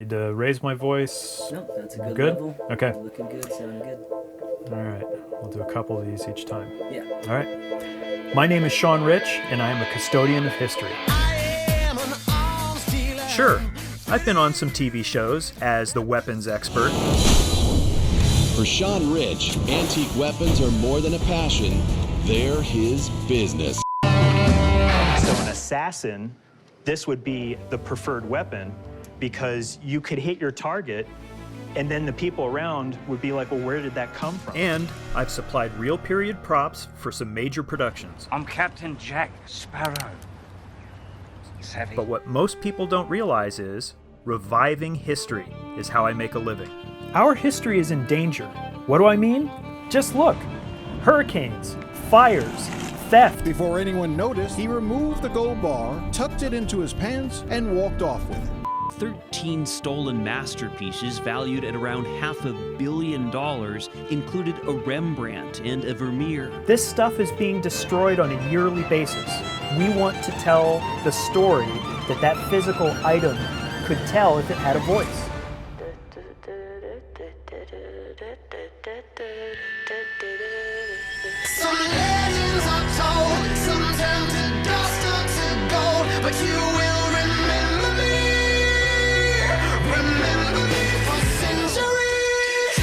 Need to raise my voice? Nope, that's a good level. Okay. Looking good, sounding good. All right. We'll do a couple of these each time. Yeah. All right. My name is Sean Rich, and I am a custodian of history. Sure, I've been on some TV shows as the weapons expert. For Sean Rich, antique weapons are more than a passion, they're his business. So an assassin, this would be the preferred weapon because you could hit your target and then the people around would be like, well, where did that come from? And I've supplied real period props for some major productions. I'm Captain Jack Sparrow. Savvy. But what most people don't realize is reviving history is how I make a living. Our history is in danger. What do I mean? Just look. Hurricanes, fires, theft. Before anyone noticed, he removed the gold bar, tucked it into his pants, and walked off with it. 13 stolen masterpieces valued at around $500 million included a Rembrandt and a Vermeer. This stuff is being destroyed on a yearly basis. We want to tell the story that that physical item could tell if it had a voice. Some legends are told, some turn to dust or to gold, but you will remember me for centuries.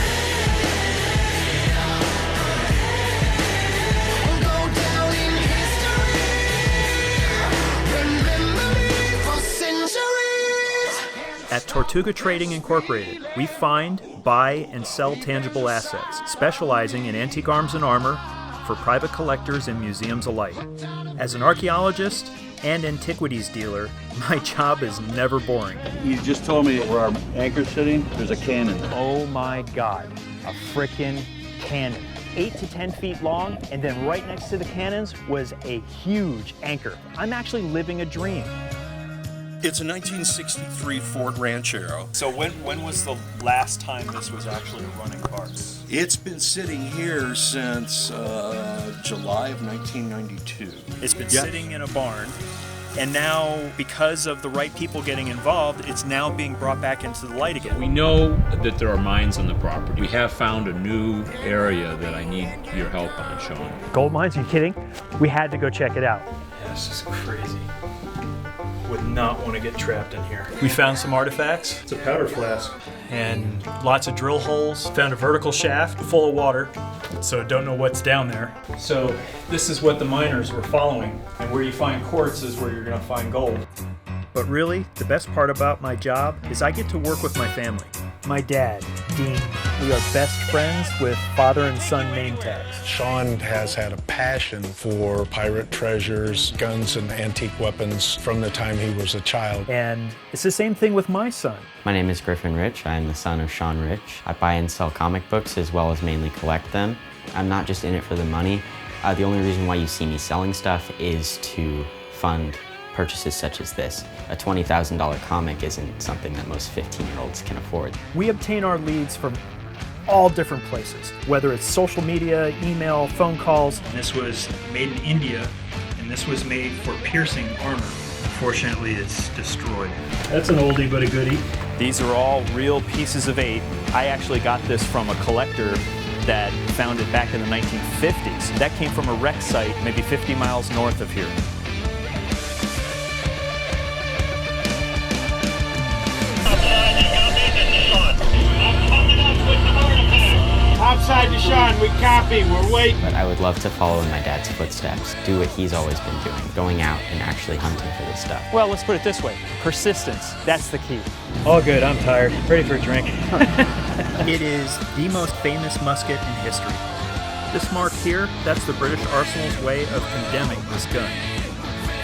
Go down in history, remember me for centuries. At Tortuga Trading Incorporated, we find, buy, and sell tangible assets, specializing in antique arms and armor for private collectors and museums alike. As an archaeologist and antiquities dealer, my job is never boring. You just told me where our anchor's sitting, there's a cannon. Oh my God, a frickin' cannon. 8 to 10 feet long, and then right next to the cannons was a huge anchor. I'm actually living a dream. It's a 1963 Ford Ranchero. So when was the last time this was actually a running car? It's been sitting here since July of 1992. It's been sitting in a barn, and now, because of the right people getting involved, it's now being brought back into the light again. We know that there are mines on the property. We have found a new area that I need your help on, Sean. Gold mines? Are you kidding? We had to go check it out. Yeah, this is crazy. Would not want to get trapped in here. We found some artifacts. It's a powder flask and lots of drill holes. Found a vertical shaft full of water, so don't know what's down there. So this is what the miners were following, and where you find quartz is where you're going to find gold. But really, the best part about my job is I get to work with my family. My dad, Dean. We are best friends with father and son name tags. Sean has had a passion for pirate treasures, guns, and antique weapons from the time he was a child. And it's the same thing with my son. My name is Griffin Rich. I'm the son of Sean Rich. I buy and sell comic books as well as mainly collect them. I'm not just in it for the money. The only reason why you see me selling stuff is to fund purchases such as this. A $20,000 comic isn't something that most 15-year-olds can afford. We obtain our leads from all different places, whether it's social media, email, phone calls. This was made in India, and this was made for piercing armor. Unfortunately, it's destroyed. That's an oldie but a goodie. These are all real pieces of 8. I actually got this from a collector that found it back in the 1950s. That came from a wreck site maybe 50 miles north of here. Topside to Sean, we copy, we're waiting. But I would love to follow in my dad's footsteps, do what he's always been doing, going out and actually hunting for this stuff. Well, let's put it this way. Persistence, that's the key. All good, I'm tired. Ready for a drink. It is the most famous musket in history. This mark here, that's the British Arsenal's way of condemning this gun.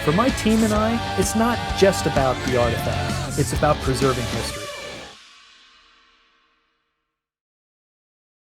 For my team and I, it's not just about the artifact. It's about preserving history.